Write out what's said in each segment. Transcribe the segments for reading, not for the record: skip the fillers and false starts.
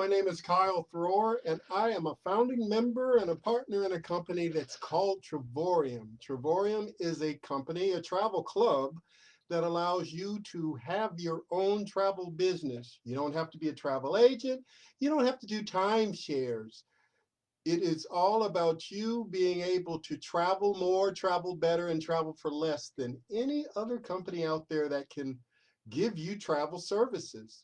My name is Kyle Thror, and I am a founding member and a partner in a company that's called Travorium. Travorium is a company, a travel club that allows you to have your own travel business. You don't have to be a travel agent. You don't have to do timeshares. It is all about you being able to travel more, travel better, and travel for less than any other company out there that can give you travel services.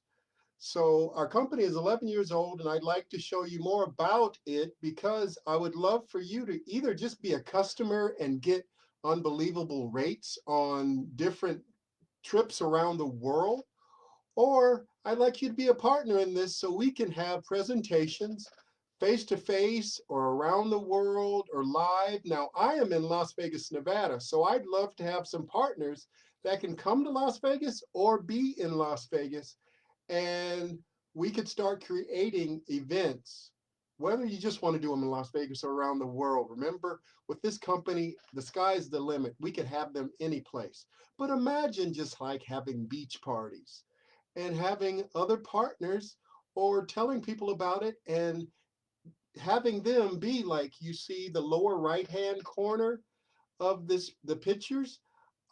So our company is 11 years old, and I'd like to show you more about it because I would love for you to either just be a customer and get unbelievable rates on different trips around the world, or I'd like you to be a partner in this so we can have presentations face to face or around the world or live. Now, I am in Las Vegas, Nevada, so I'd love to have some partners that can come to Las Vegas or be in Las Vegas, and we could start creating events, whether you just want to do them in Las Vegas or around the world. Remember, with this company, the sky's the limit. We could have them any place. But imagine just like having beach parties and having other partners or telling people about it and having them be like you see the lower right hand corner of this the pictures.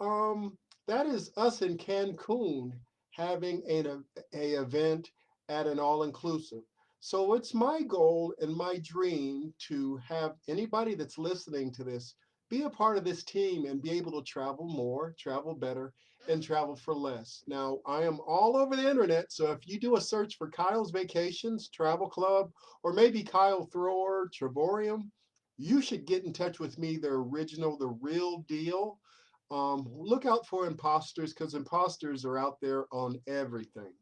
um that is us in Cancun having a event at an all-inclusive. So it's my goal and my dream to have anybody that's listening to this be a part of this team and be able to travel more, travel better, and travel for less. Now, I am all over the internet, so if you do a search for Kyle's Vacations Travel Club or maybe Kyle Thrower Travorium, you should get in touch with me, the original, the real deal. Look out for imposters because imposters are out there on everything.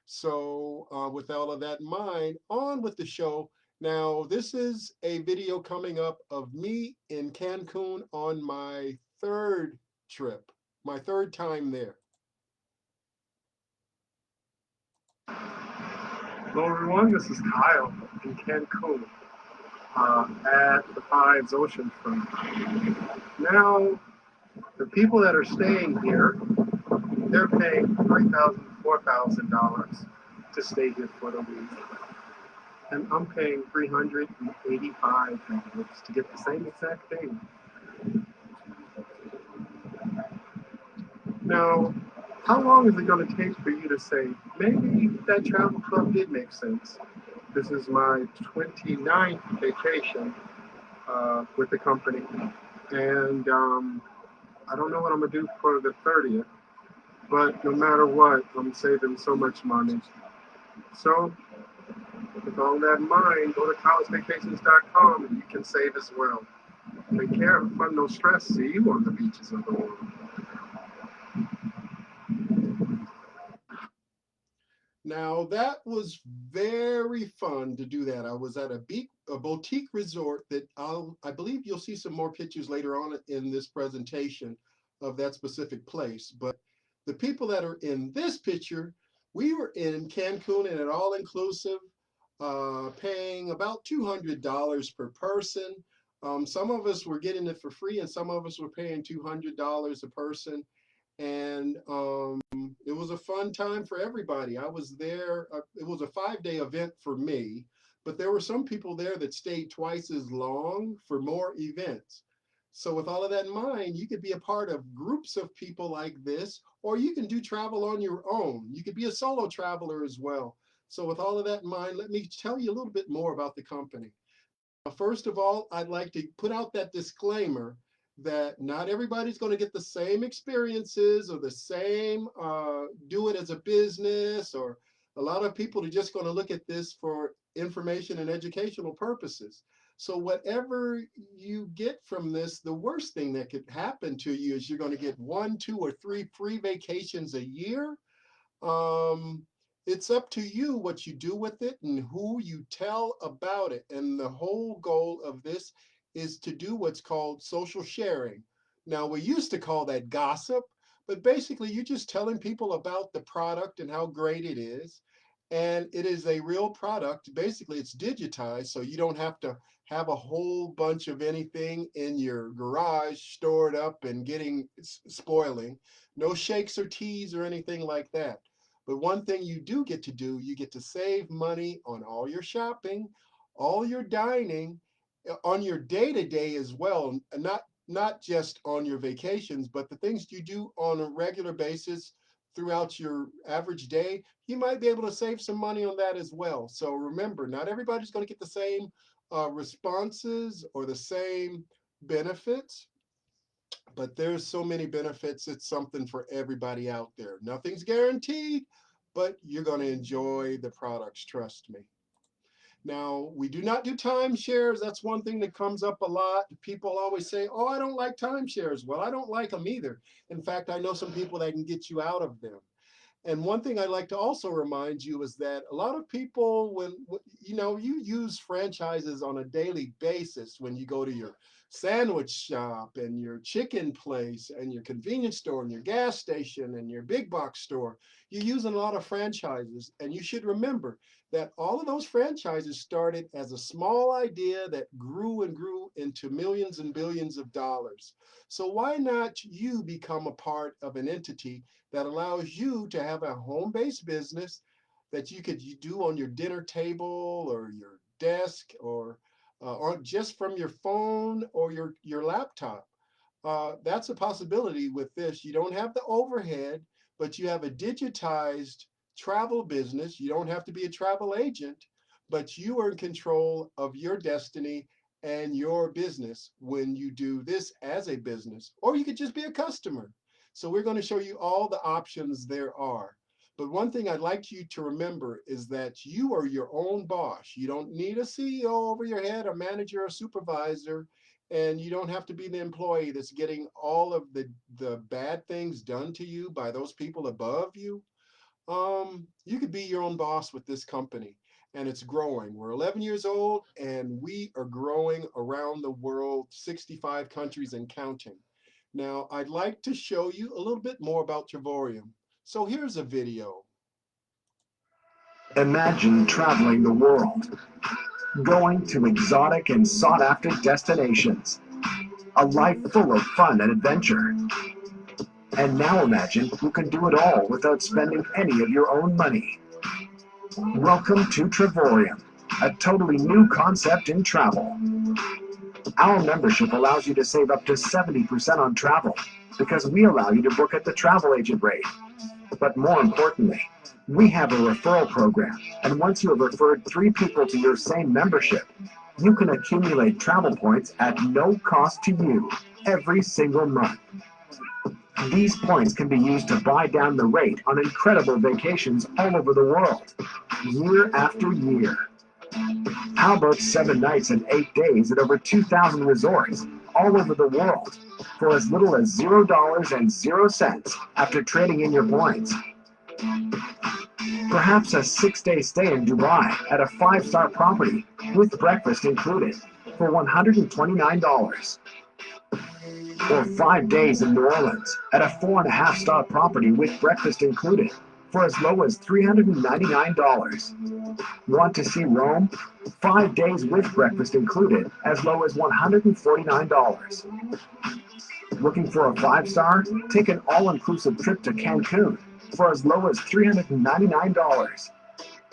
So, with all of that in mind, on with the show. Now, this is a video coming up of me in Cancun on my third trip, my third time there. Hello everyone, this is Kyle in Cancun at the Fives Oceanfront. Now, the people that are staying here, they're paying $3,000, $4,000 to stay here for the week. And I'm paying $385 to get the same exact thing. Now, how long is it going to take for you to say, maybe that travel club did make sense? This is my 29th vacation with the company. And I don't know what I'm gonna do for the 30th, but no matter what, I'm saving so much money. So, with all that in mind, go to collegevacations.com and you can save as well. Take care, have fun, no stress. See you on the beaches of the world. Now, that was very fun to do that. I was at a boutique resort that I believe you'll see some more pictures later on in this presentation of that specific place. But the people that are in this picture, we were in Cancun and an all-inclusive, paying about $200 per person. Some of us were getting it for free, and some of us were paying $200 a person. And it was a fun time for everybody. I was there. It was a 5-day event for me, but there were some people there that stayed twice as long for more events. So, with all of that in mind, you could be a part of groups of people like this, or you can do travel on your own. You could be a solo traveler as well. So, with all of that in mind, let me tell you a little bit more about the company. First of all, I'd like to put out that disclaimer that not everybody's going to get the same experiences or the same do it as a business, or a lot of people are just going to look at this for information and educational purposes. So whatever you get from this, the worst thing that could happen to you is you're going to get 1, 2, or 3 free vacations a year. um, it's up to you what you do with it and who you tell about it. And the whole goal of this is to do what's called social sharing. Now, we used to call that gossip, but basically you're just telling people about the product and how great it is. And it is a real product. Basically, it's digitized, so you don't have to have a whole bunch of anything in your garage stored up and getting spoiling. No shakes or teas or anything like that. But one thing you do get to do, you get to save money on all your shopping, all your dining, on your day-to-day as well, not just on your vacations, but the things you do on a regular basis throughout your average day, you might be able to save some money on that as well. So remember, not everybody's going to get the same responses or the same benefits, but there's so many benefits. It's something for everybody out there. Nothing's guaranteed, but you're going to enjoy the products, trust me. Now, we do not do timeshares. That's one thing that comes up a lot. People always say, oh, I don't like timeshares. Well, I don't like them either. In fact, I know some people that can get you out of them. And one thing I'd like to also remind you is that a lot of people, when you use franchises on a daily basis, when you go to your sandwich shop and your chicken place and your convenience store and your gas station and your big box store, you're using a lot of franchises. And you should remember that all of those franchises started as a small idea that grew and grew into millions and billions of dollars. So why not you become a part of an entity that allows you to have a home-based business that you do on your dinner table or your desk or just from your phone or your laptop. That's a possibility with this. You don't have the overhead, but you have a digitized travel business. You don't have to be a travel agent, but you are in control of your destiny and your business when you do this as a business, or you could just be a customer. So we're going to show you all the options there are. But one thing I'd like you to remember is that you are your own boss. You don't need a CEO over your head, a manager, a supervisor, and you don't have to be the employee that's getting all of the bad things done to you by those people above you. You could be your own boss with this company, and it's growing. We're 11 years old, and we are growing around the world, 65 countries and counting. Now, I'd like to show you a little bit more about Travorium. So here's a video. Imagine traveling the world, going to exotic and sought-after destinations, a life full of fun and adventure. And now imagine you can do it all without spending any of your own money. Welcome to Travorium, a totally new concept in travel. Our membership allows you to save up to 70% on travel because we allow you to book at the travel agent rate. But more importantly, we have a referral program, and once you have referred 3 people to your same membership, you can accumulate travel points at no cost to you every single month. These points can be used to buy down the rate on incredible vacations all over the world, year after year. How about 7 nights and 8 days at over 2,000 resorts all over the world for as little as $0 after trading in your points? Perhaps a 6-day stay in Dubai at a 5-star property with breakfast included for $129. Or 5 days in New Orleans at a 4.5-star property with breakfast included for as low as $399. Want to see Rome? 5 days with breakfast included as low as $149. Looking for a 5-star? Take an all-inclusive trip to Cancun for as low as $399.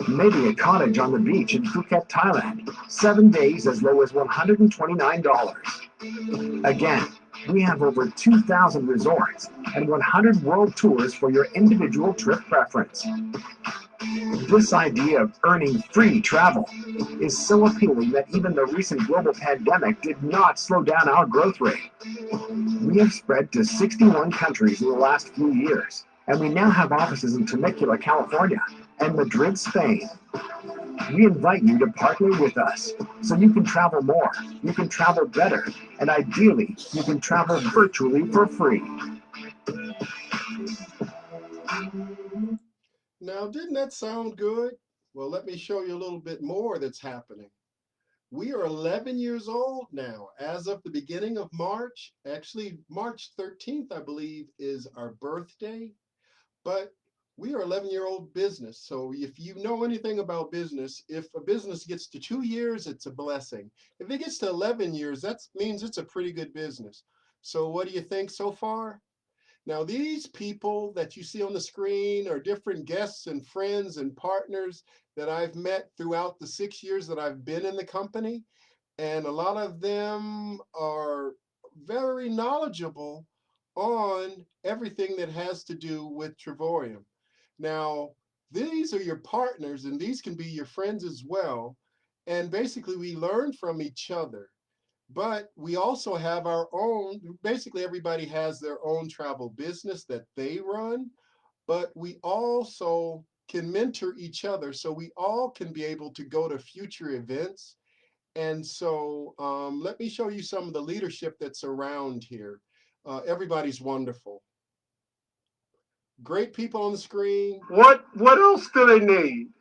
Maybe a cottage on the beach in Phuket, Thailand, 7 days as low as $129. Again, we have over 2,000 resorts and 100 world tours for your individual trip preference. This idea of earning free travel is so appealing that even the recent global pandemic did not slow down our growth rate. We have spread to 61 countries in the last few years, and we now have offices in Temecula, California, and Madrid, Spain. We invite you to partner with us so you can travel more, you can travel better, and ideally, you can travel virtually for free. Now, didn't that sound good? Well, let me show you a little bit more that's happening. We are 11 years old now. As of the beginning of March, actually March 13th, I believe, is our birthday. But we are 11-year-old business. So if you know anything about business, if a business gets to 2 years, it's a blessing. If it gets to 11 years, that means it's a pretty good business. So what do you think so far? Now, these people that you see on the screen are different guests and friends and partners that I've met throughout the 6 years that I've been in the company. And a lot of them are very knowledgeable on everything that has to do with Travorium. Now, these are your partners, and these can be your friends as well. And basically, we learn from each other. But we also have our own, basically, everybody has their own travel business that they run, but we also can mentor each other so we all can be able to go to future events. And so let me show you some of the leadership that's around here. Everybody's wonderful. Great people on the screen. What else do they need?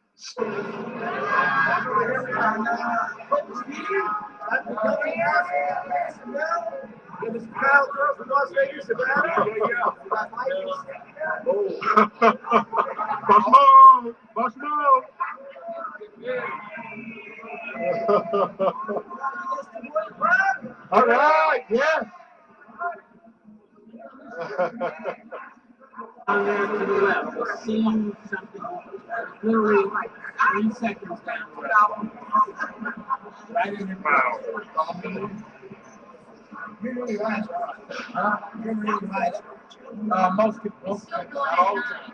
Boss Mo. All right, yes. On there to the left, you'll see something literally like 3 seconds down the road. Right in your mouth. You're really right. You're really right. Most people, not all the time.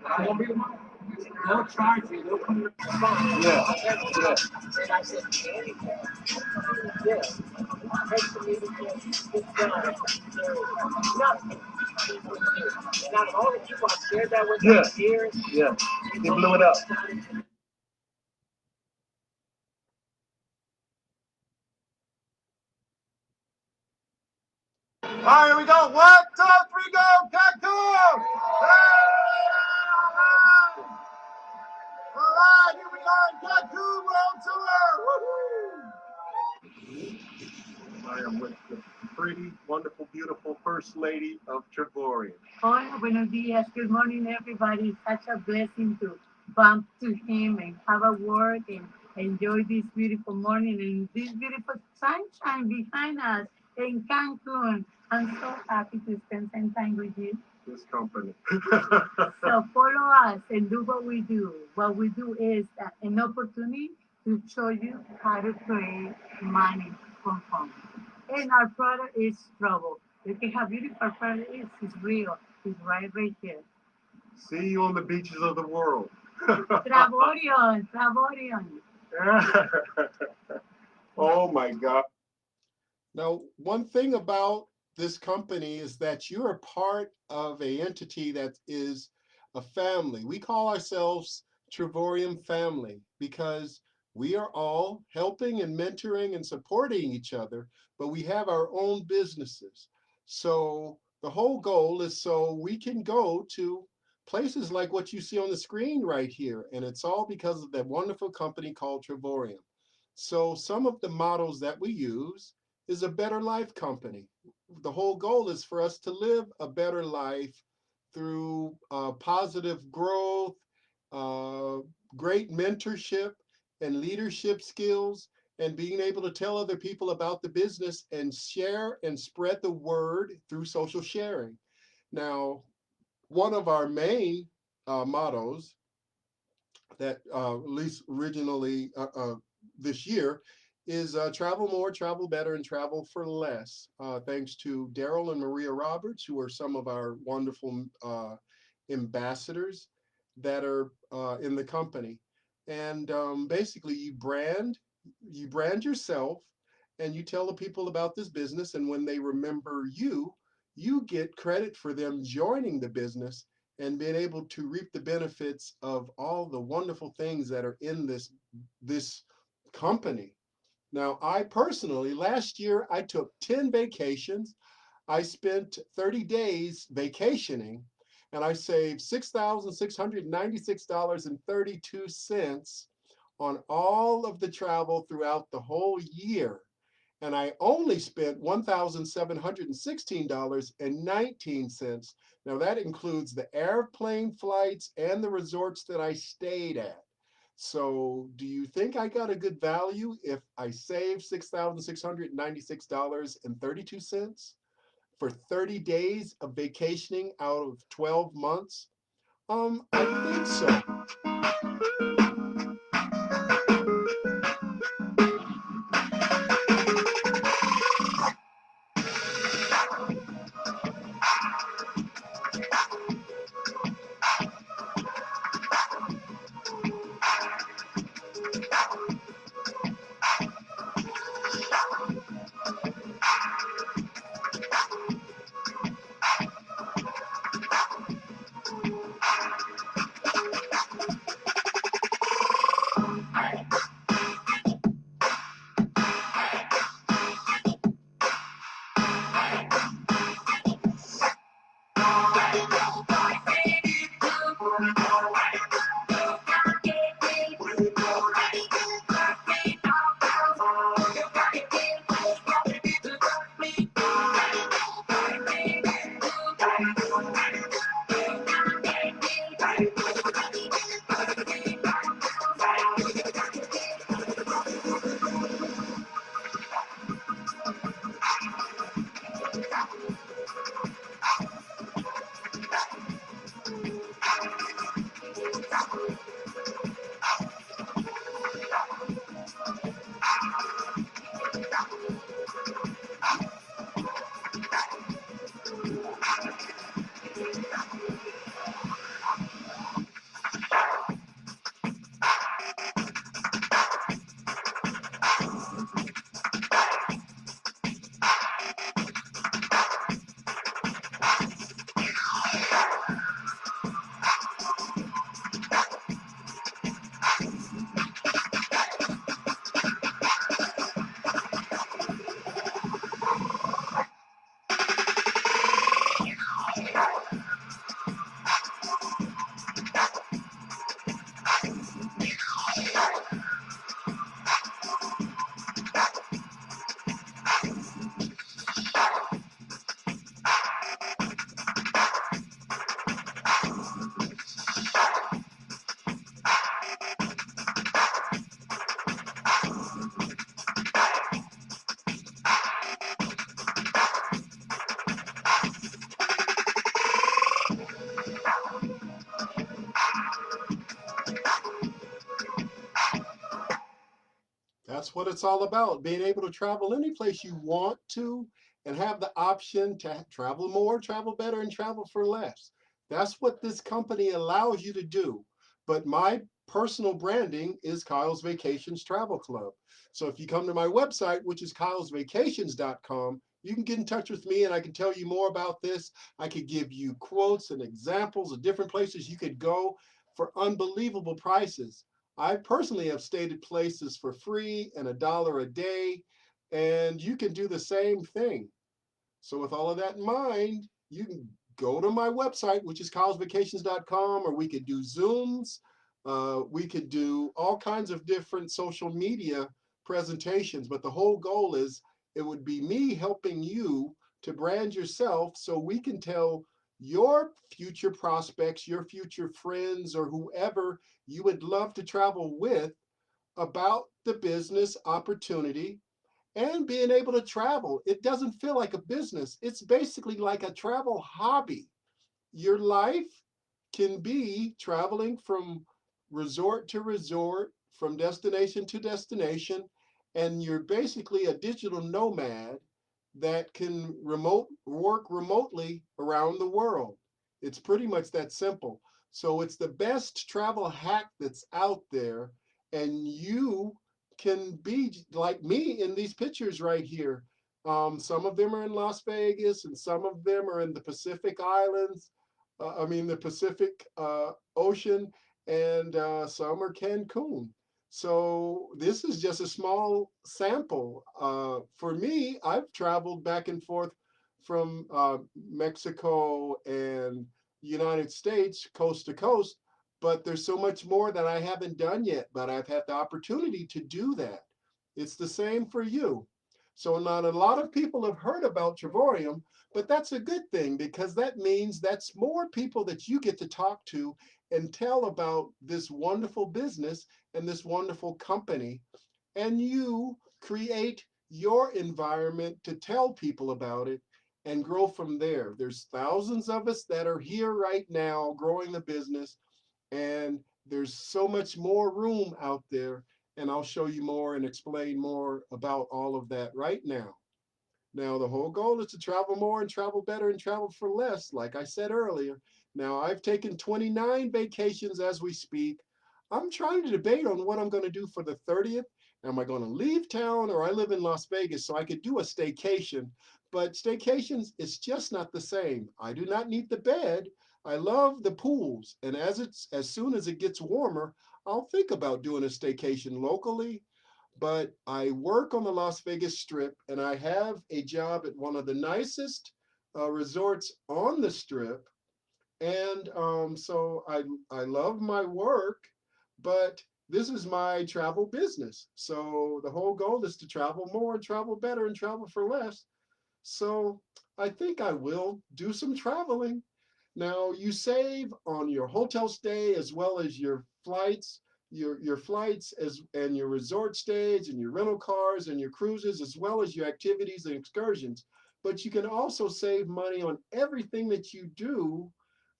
I'm gonna be the one. They'll charge you. They'll come to the phone. Yeah. And I said, yeah. Takes the meeting to get done. Nothing. And out of all the people I've shared that with for years, Yeah. They blew it up. All right, here we go. 1, 2, 3, go. Cancun. All right, here we are in Cancun World Tour. Woohoo! I am with the pretty, wonderful, beautiful First Lady of Travorium. Hola, buenos días. Good morning, everybody. It's such a blessing to bump to him and have a word and enjoy this beautiful morning and this beautiful sunshine behind us in Cancun. I'm so happy to spend some time with you. This company. So follow us and do what we do. What we do is an opportunity to show you how to create money from home. And our product is trouble. Look at how beautiful our product is. It's real. It's right here. See you on the beaches of the world. Travorium, Travorium. Oh my God. Now, one thing about this company is that you're a part of a entity that is a family. We call ourselves Travorium Family because we are all helping and mentoring and supporting each other, but we have our own businesses. So the whole goal is so we can go to places like what you see on the screen right here. And it's all because of that wonderful company called Travorium. So some of the models that we use is a better life company. The whole goal is for us to live a better life through positive growth, uh, great mentorship and leadership skills, and being able to tell other people about the business and share and spread the word through social sharing. Now, one of our main mottos that at least originally this year is travel more, travel better, and travel for less. Thanks to Daryl and Maria Roberts, who are some of our wonderful ambassadors that are in the company. And basically, you brand yourself, and you tell the people about this business. And when they remember you, you get credit for them joining the business and being able to reap the benefits of all the wonderful things that are in this company. Now, I personally, last year, I took 10 vacations. I spent 30 days vacationing, and I saved $6,696.32 on all of the travel throughout the whole year. And I only spent $1,716.19. Now, that includes the airplane flights and the resorts that I stayed at. So, do you think I got a good value if I saved $6,696.32? for 30 days of vacationing out of 12 months? I think so. That's what it's all about, being able to travel any place you want to and have the option to travel more, travel better, and travel for less. That's what this company allows you to do. But my personal branding is Kyle's Vacations Travel Club. So if you come to my website, which is kylesvacations.com, you can get in touch with me and I can tell you more about this. I could give you quotes and examples of different places you could go for unbelievable prices. I personally have stayed at places for free and $1 a day, and you can do the same thing. So with all of that in mind, you can go to my website, which is kylesvacations.com, or we could do Zooms. We could do all kinds of different social media presentations, but the whole goal is it would be me helping you to brand yourself so we can tell your future prospects, your future friends, or whoever you would love to travel with about the business opportunity and being able to travel. It doesn't feel like a business. It's basically like a travel hobby. Your life can be traveling from resort to resort, from destination to destination, and you're basically a digital nomad that can remote work remotely around the world. It's pretty much that simple. So it's the best travel hack that's out there, and you can be like me in these pictures right here. Some of them are in Las Vegas, and some of them are in the Pacific Islands. The Pacific Ocean, and some are Cancun. So this is just a small sample. For me, I've traveled back and forth from Mexico and United States, coast to coast, but there's so much more that I haven't done yet, but I've had the opportunity to do that. It's the same for you. So not a lot of people have heard about Travorium, but that's a good thing because that means that's more people that you get to talk to and tell about this wonderful business and this wonderful company. And you create your environment to tell people about it. and grow from there. There's thousands of us that are here right now growing the business, and there's so much more room out there. And I'll show you more and explain more about all of that right now. Now, the whole goal is to travel more and travel better and travel for less, like I said earlier. Now, I've taken 29 vacations as we speak. I'm trying to debate on what I'm going to do for the 30th. Am I going to leave town, or I live in Las Vegas, so I could do a staycation? But staycations, it's just not the same. I do not need the bed. I love the pools. And as soon as it gets warmer, I'll think about doing a staycation locally, but I work on the Las Vegas Strip, and I have a job at one of the nicest resorts on the Strip. And so I love my work, but this is my travel business. So the whole goal is to travel more and travel better and travel for less. So I think I will do some traveling. Now, you save on your hotel stay as well as your flights, your flights as and your resort stays and your rental cars and your cruises, as well as your activities and excursions. But you can also save money on everything that you do,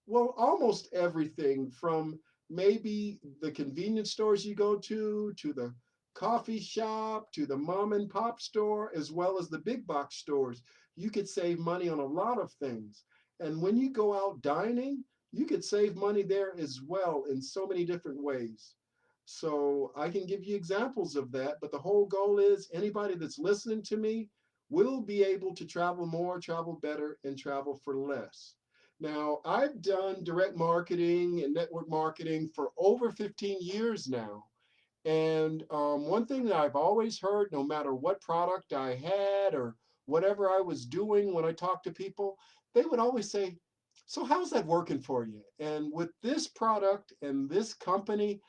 well, almost everything, from maybe the convenience stores you go to the coffee shop, to the mom and pop store, as well as the big box stores. You could save money on a lot of things. And when you go out dining, you could save money there as well in so many different ways. So I can give you examples of that, but the whole goal is anybody that's listening to me will be able to travel more, travel better, and travel for less. Now, I've done direct marketing and network marketing for over 15 years now. And one thing that I've always heard, no matter what product I had or whatever I was doing when I talked to people, they would always say, "So, how's that working for you?" And with this product and this company,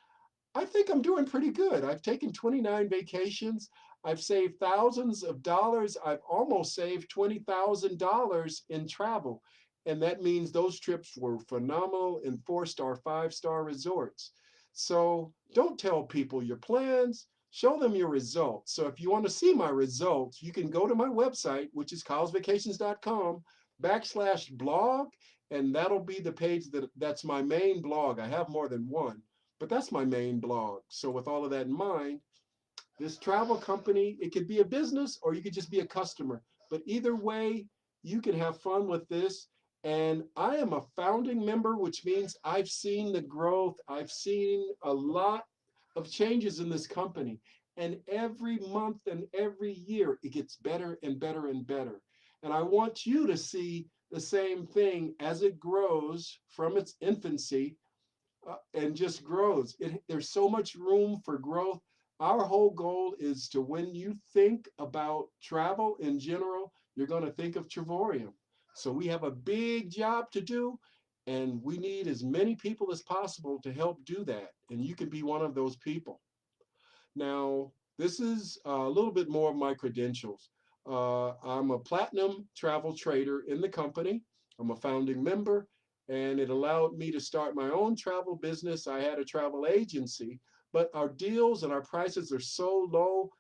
I think I'm doing pretty good. I've taken 29 vacations. I've saved thousands of dollars. I've almost saved $20,000 in travel. And that means those trips were phenomenal in 4-star, 5-star resorts. So don't tell people your plans, show them your results. So if you want to see my results, you can go to my website, which is kylesvacations.com/blog, and that'll be the page that's my main blog. I have more than one, but that's my main blog. So with all of that in mind, this travel company, it could be a business or you could just be a customer. But either way, you can have fun with this. And I am a founding member, which means I've seen the growth. I've seen a lot of changes in this company. And every month and every year, it gets better and better and better. And I want you to see the same thing as it grows from its infancy, and just grows. There's so much room for growth. Our whole goal is to, when you think about travel in general, you're going to think of Travorium. So we have a big job to do, and we need as many people as possible to help do that. And you can be one of those people. Now, this is a little bit more of my credentials. I'm a platinum travel trader in the company. I'm a founding member, and it allowed me to start my own travel business. I had a travel agency, but our deals and our prices are so low.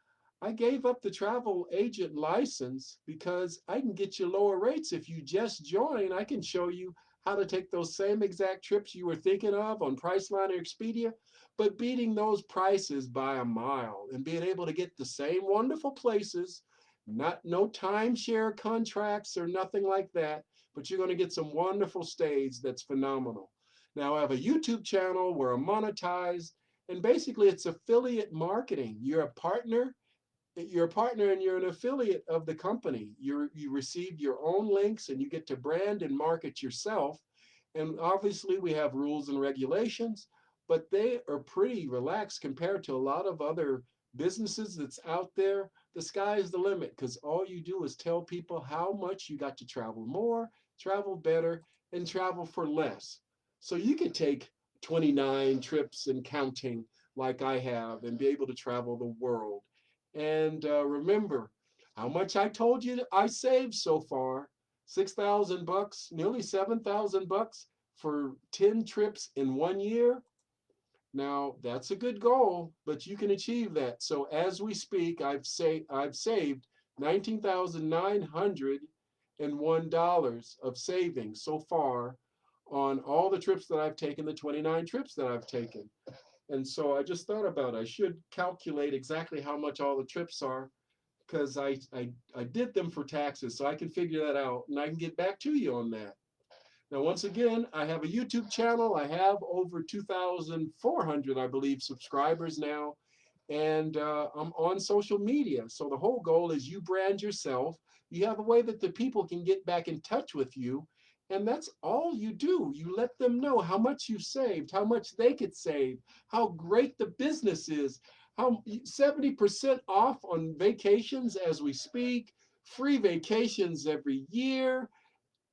I gave up the travel agent license because I can get you lower rates if you just join. I can show you how to take those same exact trips you were thinking of on Priceline or Expedia, but beating those prices by a mile and being able to get the same wonderful places, not no timeshare contracts or nothing like that, but you're going to get some wonderful stays that's phenomenal. Now I have a YouTube channel where I'm monetized, and basically it's affiliate marketing. You're a partner and you're an affiliate of the company. You receive your own links and you get to brand and market yourself. And obviously we have rules and regulations, but they are pretty relaxed compared to a lot of other businesses that's out there. The sky is the limit, because all you do is tell people how much you got to travel more, travel better, and travel for less. So you could take 29 trips and counting like I have and be able to travel the world. And remember how much I told you I saved so far. 6,000 bucks, nearly 7,000 bucks for 10 trips in 1 year. Now, that's a good goal, but you can achieve that. So as we speak, I've saved 19,900, $2,201 of savings so far on all the trips that I've taken, the 29 trips that I've taken. And so I just thought about, I should calculate exactly how much all the trips are, because I did them for taxes, so I can figure that out and I can get back to you on that. Now, once again, I have a YouTube channel. I have over 2,400, I believe, subscribers now. And I'm on social media. So the whole goal is you brand yourself. You have a way that the people can get back in touch with you. And that's all you do. You let them know how much you saved, how much they could save, how great the business is, how 70% off on vacations as we speak, free vacations every year.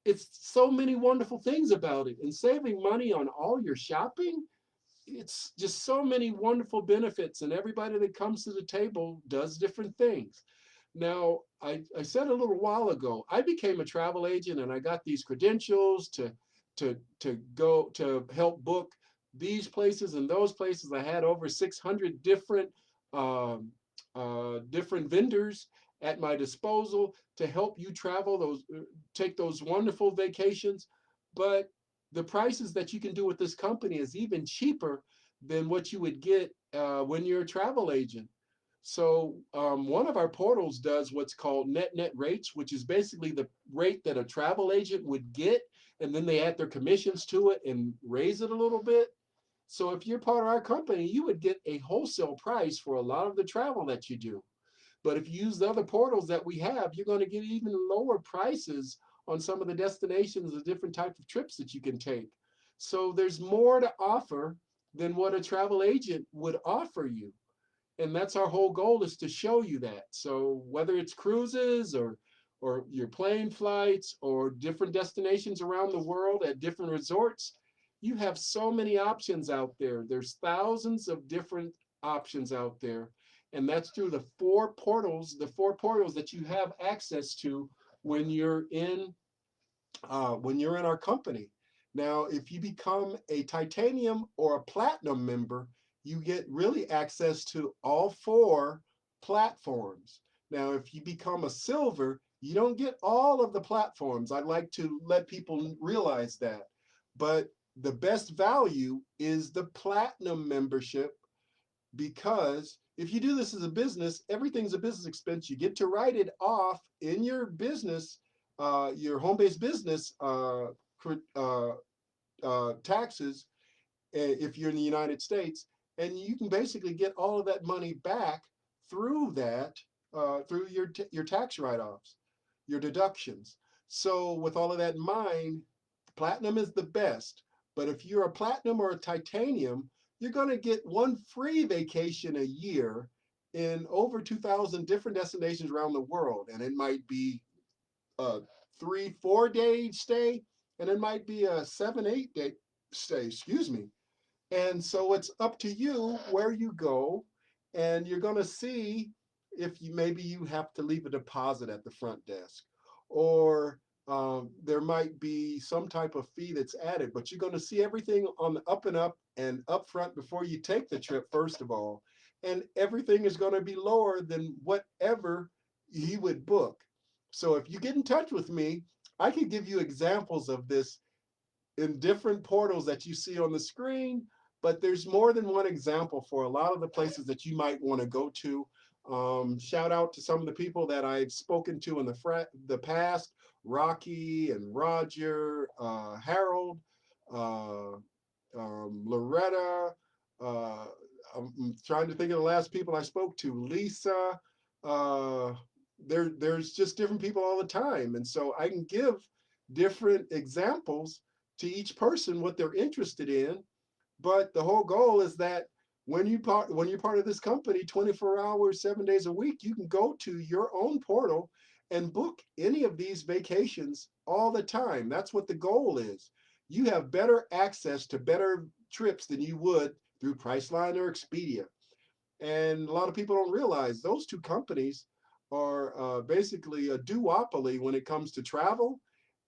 It's so many wonderful things about it, and saving money on all your shopping. It's just so many wonderful benefits, and everybody that comes to the table does different things. Now, I said a little while ago, I became a travel agent and I got these credentials to go to help book these places and those places. I had over 600 um, different vendors at my disposal to help you travel those, take those wonderful vacations. But the prices that you can do with this company is even cheaper than what you would get when you're a travel agent. So one of our portals does what's called net rates, which is basically the rate that a travel agent would get, and then they add their commissions to it and raise it a little bit. So if you're part of our company, you would get a wholesale price for a lot of the travel that you do. But if you use the other portals that we have, you're going to get even lower prices on some of the destinations, the different types of trips that you can take. So there's more to offer than what a travel agent would offer you. And that's our whole goal, is to show you that. So whether it's cruises or your plane flights or different destinations around the world at different resorts, you have so many options out there. There's thousands of different options out there. And that's through the four portals that you have access to when you're in our company. Now, if you become a titanium or a platinum member, you get really access to all four platforms. Now, if you become a silver, you don't get all of the platforms. I'd like to let people realize that. But the best value is the platinum membership, because if you do this as a business, everything's a business expense. You get to write it off in your business, your home-based business uh, taxes, if you're in the United States, and you can basically get all of that money back through that, through your tax write-offs, your deductions. So with all of that in mind, platinum is the best. But if you're a platinum or a titanium, you're going to get one free vacation a year in over 2,000 different destinations around the world. And it might be a 3-4 day stay, and it might be a 7-8 day stay, excuse me. And so it's up to you where you go, and you're going to see if you maybe you have to leave a deposit at the front desk, or there might be some type of fee that's added, but you're going to see everything on the up and up and upfront before you take the trip, first of all. And everything is going to be lower than whatever he would book. So if you get in touch with me, I can give you examples of this in different portals that you see on the screen, but there's more than one example for a lot of the places that you might want to go to. Shout out to some of the people that I've spoken to in the past: Rocky and Roger, Harold, uh, Loretta. Uh, I'm trying to think of the last people I spoke to. Lisa. Uh, there's just different people all the time, and so I can give different examples to each person what they're interested in. But the whole goal is that when you're part of this company, 24 hours, 7 days a week, you can go to your own portal and book any of these vacations all the time. That's what the goal is. You have better access to better trips than you would through Priceline or Expedia. And a lot of people don't realize those two companies are basically a duopoly when it comes to travel.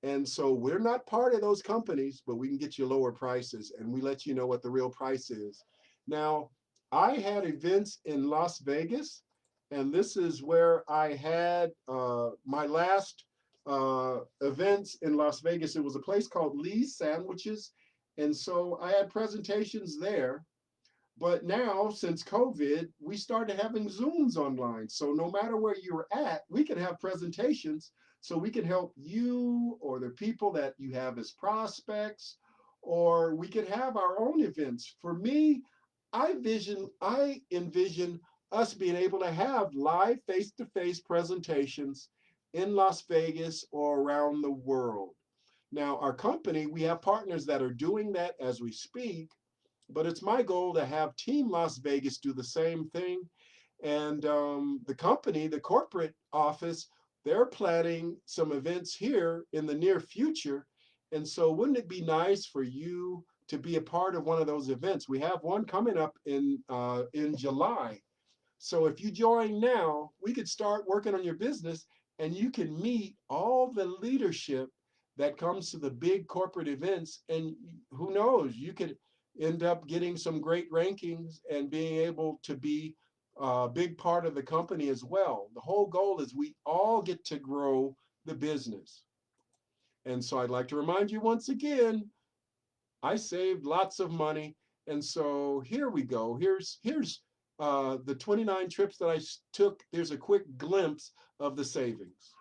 And so we're not part of those companies, but we can get you lower prices, and we let you know what the real price is. Now, I had events in Las Vegas, and this is where I had my last events in Las Vegas. It was a place called Lee's Sandwiches. And so I had presentations there. But now, since COVID, we started having Zooms online. So no matter where you're at, we can have presentations so we can help you or the people that you have as prospects, or we could have our own events. For me, I envision us being able to have live face-to-face presentations in Las Vegas or around the world. Now, our company, we have partners that are doing that as we speak, but it's my goal to have Team Las Vegas do the same thing. And the company, the corporate office, they're planning some events here in the near future. And so wouldn't it be nice for you to be a part of one of those events? We have one coming up in July. So if you join now, we could start working on your business and you can meet all the leadership that comes to the big corporate events. And who knows, you could end up getting some great rankings and being able to be a big part of the company as well. The whole goal is we all get to grow the business. And so I'd like to remind you once again, I saved lots of money. And so here we go. Here's the 29 trips that I took. There's a quick glimpse of the savings.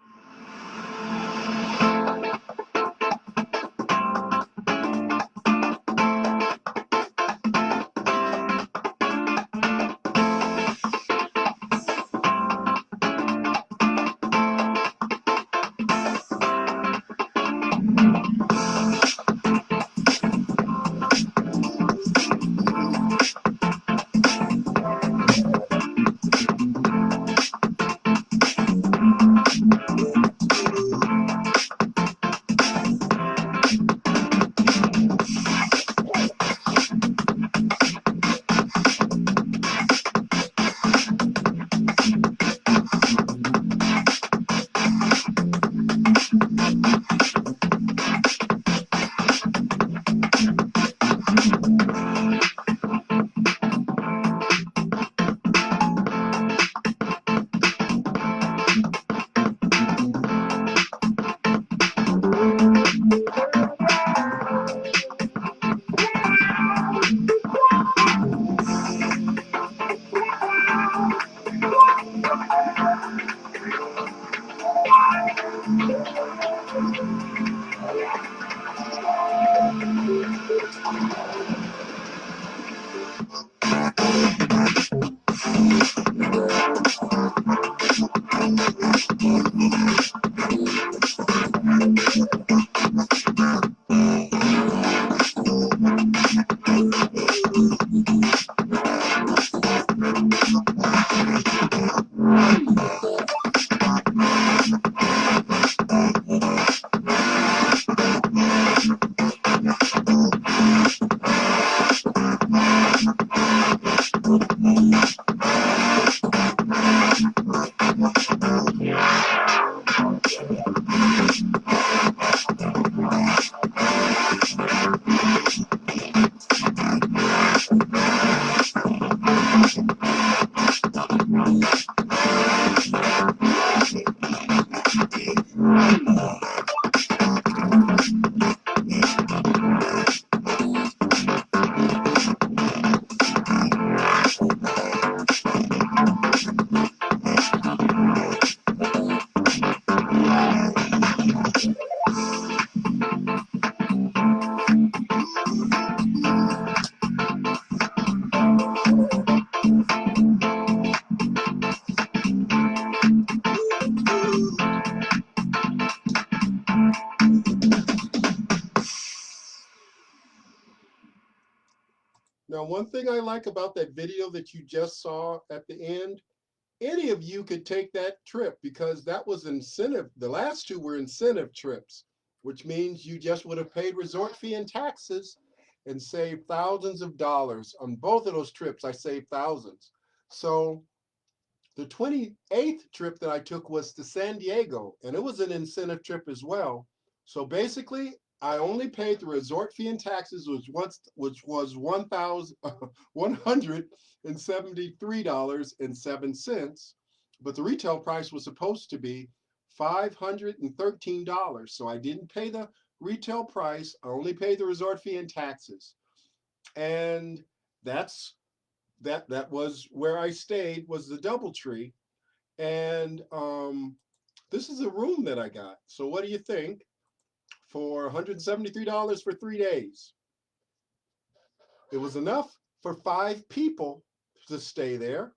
Now, one thing I like about that video that you just saw at the end, any of you could take that trip because that was incentive. The last two were incentive trips, which means you just would have paid resort fee and taxes and saved thousands of dollars. On both of those trips, I saved thousands. So the 28th trip that I took was to San Diego, and it was an incentive trip as well. So basically, I only paid the resort fee and taxes, which was $173.07, but the retail price was supposed to be $513. So I didn't pay the retail price. I only paid the resort fee and taxes. And that's that was where I stayed, was the DoubleTree. And this is a room that I got. So what do you think for $173 for 3 days? It was enough for 5 people to stay there,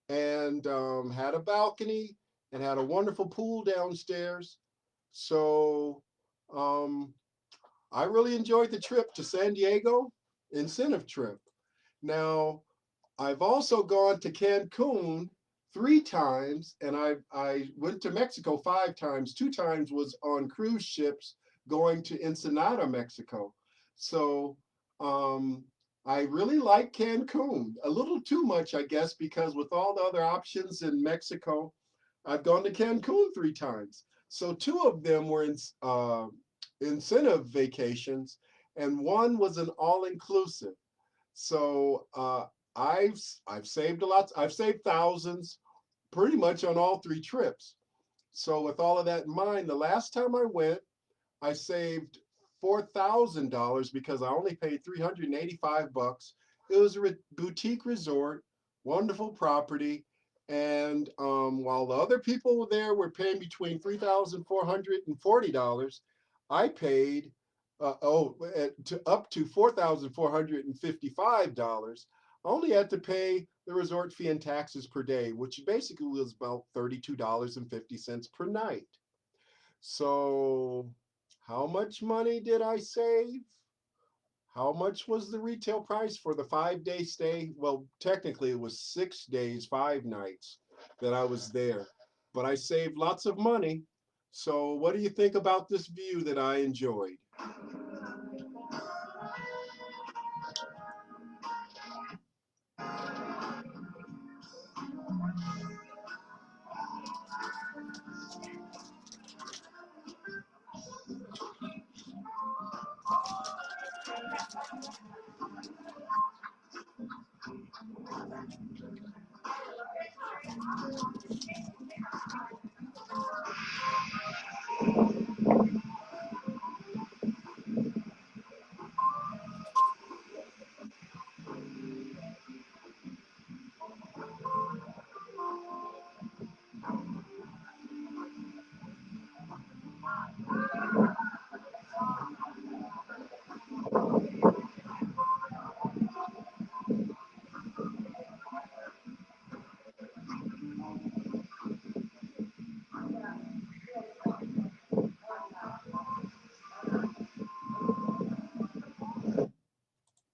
and had a balcony and had a wonderful pool downstairs. So um, I really enjoyed the trip to San Diego, incentive trip. Now, I've also gone to Cancun 3 times, and I went to Mexico 5 times. 2 times was on cruise ships going to Ensenada, Mexico. So um, I really like Cancun. A little too much, I guess, because with all the other options in Mexico, I've gone to Cancun 3 times. So 2 of them were incentive vacations, and one was an all-inclusive. So I've saved a lot. I've saved thousands pretty much on all 3 trips. So with all of that in mind, the last time I went, I saved $4,000 because I only paid $385. It was a boutique resort, wonderful property, and while the other people there were paying between $3,440, I paid up to $4,455. I only had to pay the resort fee and taxes per day, which basically was about $32.50 per night. So how much money did I save? How much was the retail price for the 5 day stay? Well, technically it was 6 days, 5 nights that I was there, but I saved lots of money. So what do you think about this view that I enjoyed?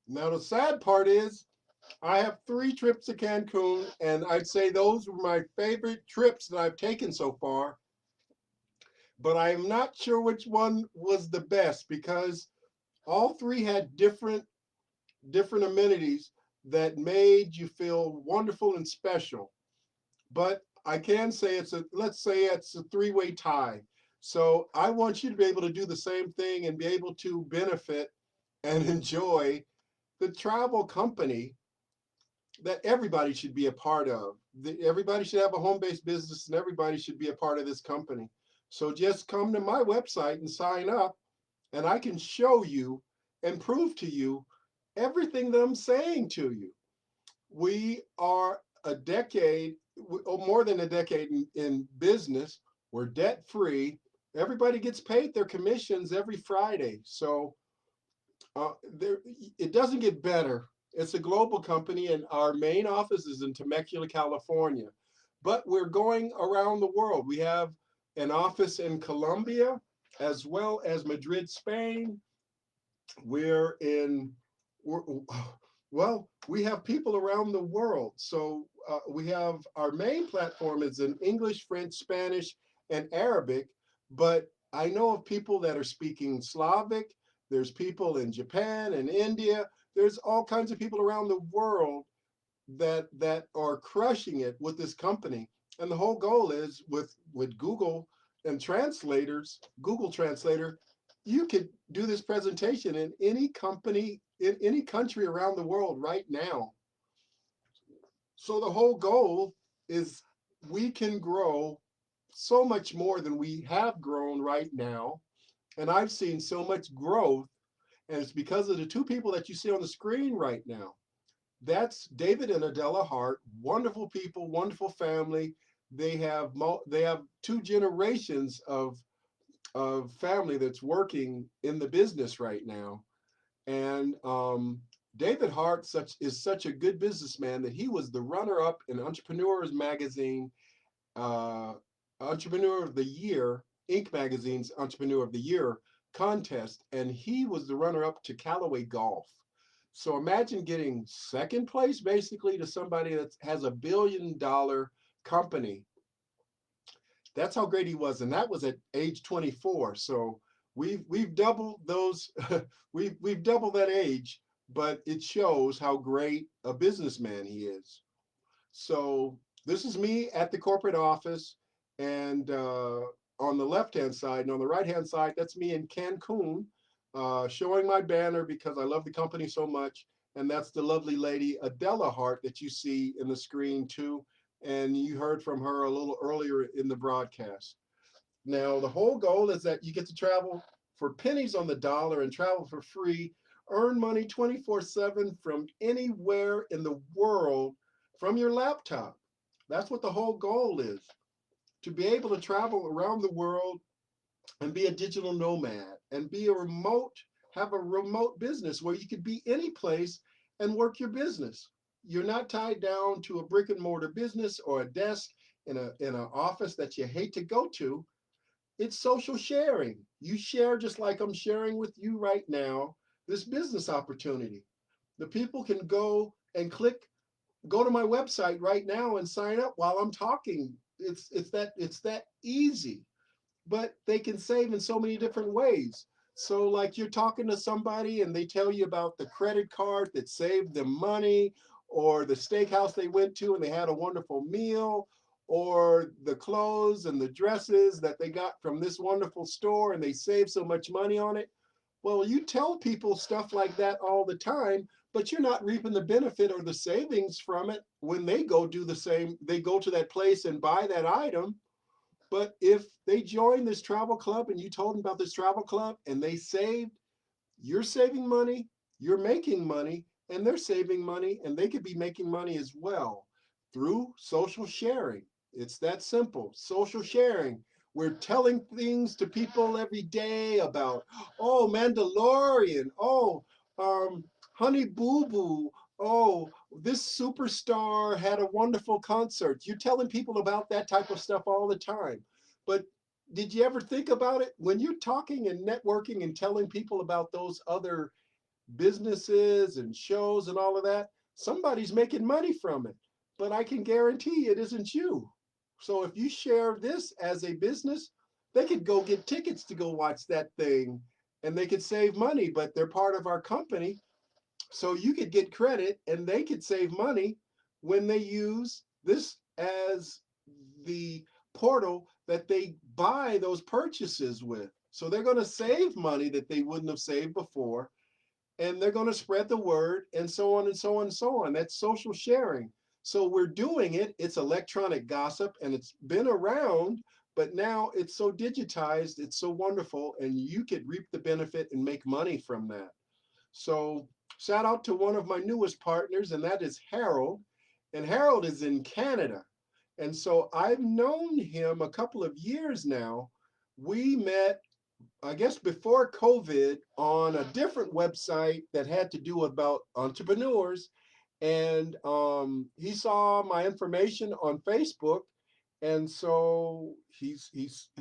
Now the sad part is I have 3 trips to Cancun, and I'd say those were my favorite trips that I've taken so far. But I'm not sure which one was the best because all 3 had different amenities that made you feel wonderful and special. But I can say let's say it's a 3-way tie. So I want you to be able to do the same thing and be able to benefit and enjoy the travel company that everybody should be a part of. Everybody should have a home-based business, and everybody should be a part of this company. So just come to my website and sign up, and I can show you and prove to you everything that I'm saying to you. We are a decade, or more than a decade in business. We're debt free. Everybody gets paid their commissions every Friday. So there, it doesn't get better. It's a global company, and our main office is in Temecula, California. But we're going around the world. We have an office in Colombia, as well as Madrid, Spain. We're in, we're, well, we have people around the world. So we have our main platform is in English, French, Spanish, and Arabic. But I know of people that are speaking Slavic. There's people in Japan and India. There's all kinds of people around the world that are crushing it with this company. And the whole goal is with Google and translators, Google Translator, you could do this presentation in any company, in any country around the world right now. So the whole goal is we can grow so much more than we have grown right now. And I've seen so much growth, and it's because of the two people that you see on the screen right now. That's David and Adela Hart, wonderful people, wonderful family. They have two generations of family that's working in the business right now. And David Hart is such a good businessman that he was the runner-up in Entrepreneurs Magazine, uh, Entrepreneur of the Year, Inc. Magazine's Entrepreneur of the Year contest, and he was the runner-up to Callaway Golf. So imagine getting second place basically to somebody that has $1 billion company. That's how great he was, and that was at age 24. So we've doubled those. We've doubled that age, but it shows how great a businessman he is. So this is me at the corporate office, and on the left-hand side, and on the right-hand side, that's me in Cancun, showing my banner because I love the company so much. And that's the lovely lady Adela Hart that you see in the screen too. And you heard from her a little earlier in the broadcast. Now, the whole goal is that you get to travel for pennies on the dollar and travel for free, earn money 24/7 from anywhere in the world from your laptop. That's what the whole goal is, to be able to travel around the world and be a digital nomad and be a remote, have a remote business where you could be any place and work your business. You're not tied down to a brick and mortar business or a desk in an office that you hate to go to. It's social sharing. You share just like I'm sharing with you right now, this business opportunity. The people can go to my website right now and sign up while I'm talking. It's that easy, but they can save in so many different ways. So, like you're talking to somebody and they tell you about the credit card that saved them money, or the steakhouse they went to and they had a wonderful meal, or the clothes and the dresses that they got from this wonderful store and they saved so much money on it. Well, you tell people stuff like that all the time, but you're not reaping the benefit or the savings from it when they go do the same. They go to that place and buy that item. But if they join this travel club and you told them about this travel club and they saved, you're saving money, you're making money, and they're saving money, and they could be making money as well through social sharing. It's that simple. Social sharing. We're telling things to people every day about, oh, Mandalorian, oh, um, Honey Boo Boo, oh, this superstar had a wonderful concert. You're telling people about that type of stuff all the time. But did you ever think about it when you're talking and networking and telling people about those other businesses and shows and all of that? Somebody's making money from it, but I can guarantee it isn't you. So if you share this as a business, they could go get tickets to go watch that thing and they could save money, but they're part of our company. So you could get credit and they could save money when they use this as the portal that they buy those purchases with. So they're going to save money that they wouldn't have saved before, and they're going to spread the word, and so on and so on and so on. That's social sharing. So we're doing it. It's electronic gossip and it's been around, but now it's so digitized, it's so wonderful, and you could reap the benefit and make money from that. So shout out to one of my newest partners, and that is Harold. And Harold is in Canada. And so I've known him a couple of years now. We met, I guess, before COVID on a different website that had to do about entrepreneurs. And he saw my information on Facebook. And so he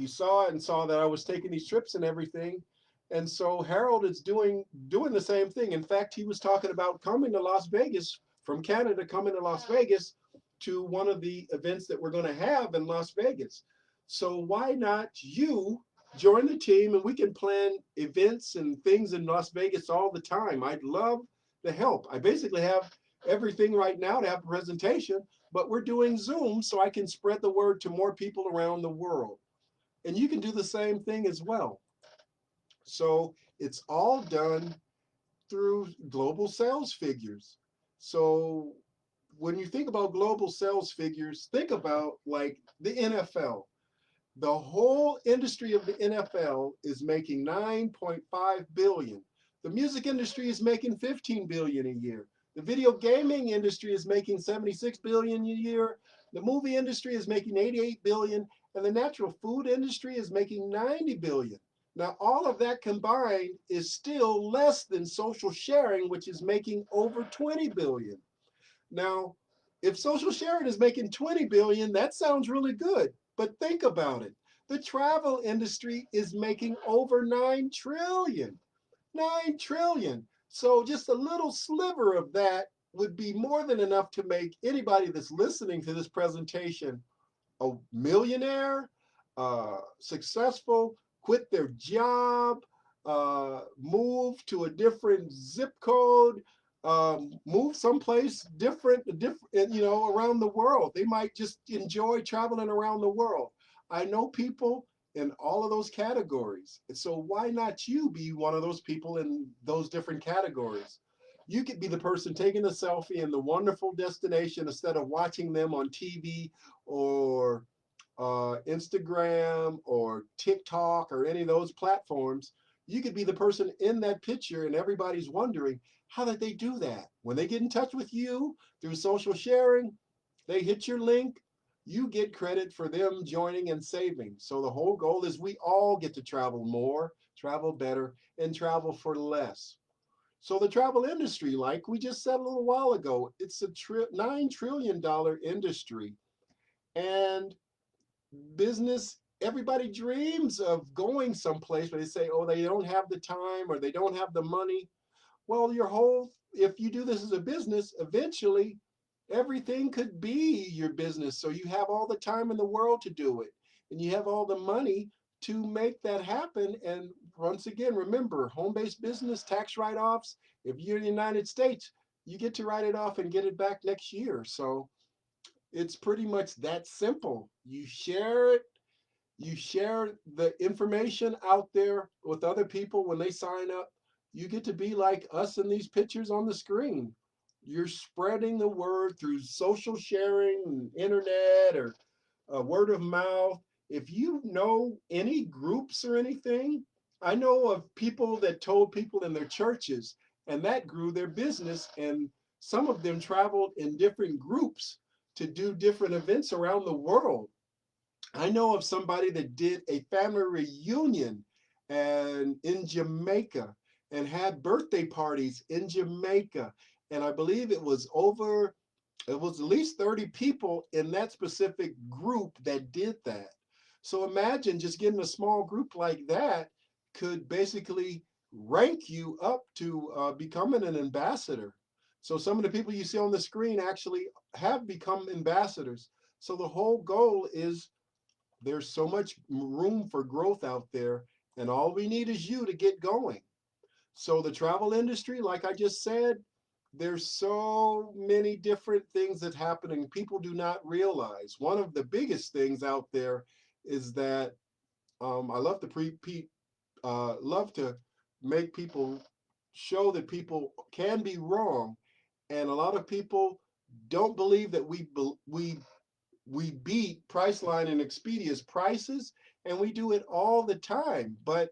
saw it and saw that I was taking these trips and everything. And so Harold is doing the same thing. In fact, he was talking about coming to Las Vegas from Canada, coming to Las Vegas to one of the events that we're going to have in Las Vegas. So why not you join the team and we can plan events and things in Las Vegas all the time. I'd love the help. I basically have everything right now to have a presentation, but we're doing Zoom so I can spread the word to more people around the world. And you can do the same thing as well. So it's all done through global sales figures. So when you think about global sales figures, think about like the NFL. The whole industry of the NFL is making 9.5 billion. The music industry is making 15 billion a year. The video gaming industry is making 76 billion a year. The movie industry is making 88 billion, and the natural food industry is making 90 billion. Now, all of that combined is still less than social sharing, which is making over 20 billion. Now, if social sharing is making 20 billion, that sounds really good. But think about it. The travel industry is making over 9 trillion. 9 trillion. So just a little sliver of that would be more than enough to make anybody that's listening to this presentation a millionaire, successful, quit their job, move to a different zip code, move someplace different, around the world. They might just enjoy traveling around the world. I know people in all of those categories. And so why not you be one of those people in those different categories? You could be the person taking the selfie in the wonderful destination instead of watching them on TV or Instagram or TikTok or any of those platforms. You could be the person in that picture, and everybody's wondering, how did they do that? When they get in touch with you through social sharing, they hit your link, you get credit for them joining and saving. So the whole goal is we all get to travel more, travel better, and travel for less. So the travel industry, like we just said a little while ago, it's a $9 trillion industry. And business, everybody dreams of going someplace, but they say, oh, they don't have the time or they don't have the money. Well, if you do this as a business, eventually everything could be your business. So you have all the time in the world to do it, and you have all the money to make that happen. And once again, remember, home-based business, tax write-offs. If you're in the United States, you get to write it off and get it back next year. So it's pretty much that simple. You share the information out there with other people when they sign up. You get to be like us in these pictures on the screen. You're spreading the word through social sharing, internet, or word of mouth. If you know any groups or anything, I know of people that told people in their churches, and that grew their business. And some of them traveled in different groups to do different events around the world. I know of somebody that did a family reunion and in Jamaica and had birthday parties in Jamaica. And I believe it was at least 30 people in that specific group that did that. So imagine just getting a small group like that could basically rank you up to becoming an ambassador. So some of the people you see on the screen actually have become ambassadors. So the whole goal is there's so much room for growth out there, and all we need is you to get going. So the travel industry, like I just said, there's so many different things that happen and people do not realize. One of the biggest things out there is that I love to make people show that people can be wrong, and a lot of people don't believe that we beat Priceline and Expedia's prices, and we do it all the time. But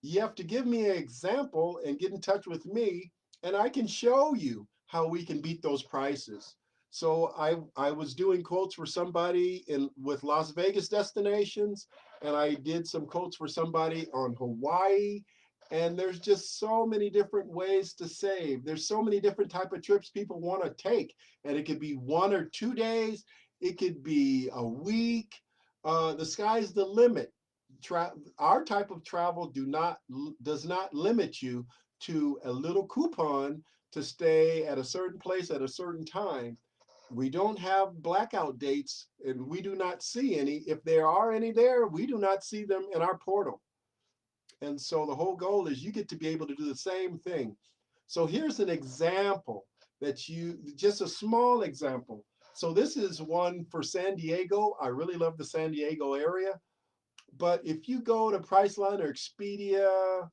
you have to give me an example and get in touch with me, and I can show you how we can beat those prices. So I was doing quotes for somebody in with Las Vegas destinations, and I did some quotes for somebody on Hawaii. And there's just so many different ways to save. There's so many different type of trips people want to take, and it could be 1 or 2 days. It could be a week. The sky's the limit. Our type of travel does not limit you to a little coupon to stay at a certain place at a certain time. We don't have blackout dates, and we do not see any. If there are any there, we do not see them in our portal. And so the whole goal is you get to be able to do the same thing. So here's an example just a small example. So this is one for San Diego. I really love the San Diego area. But if you go to Priceline or Expedia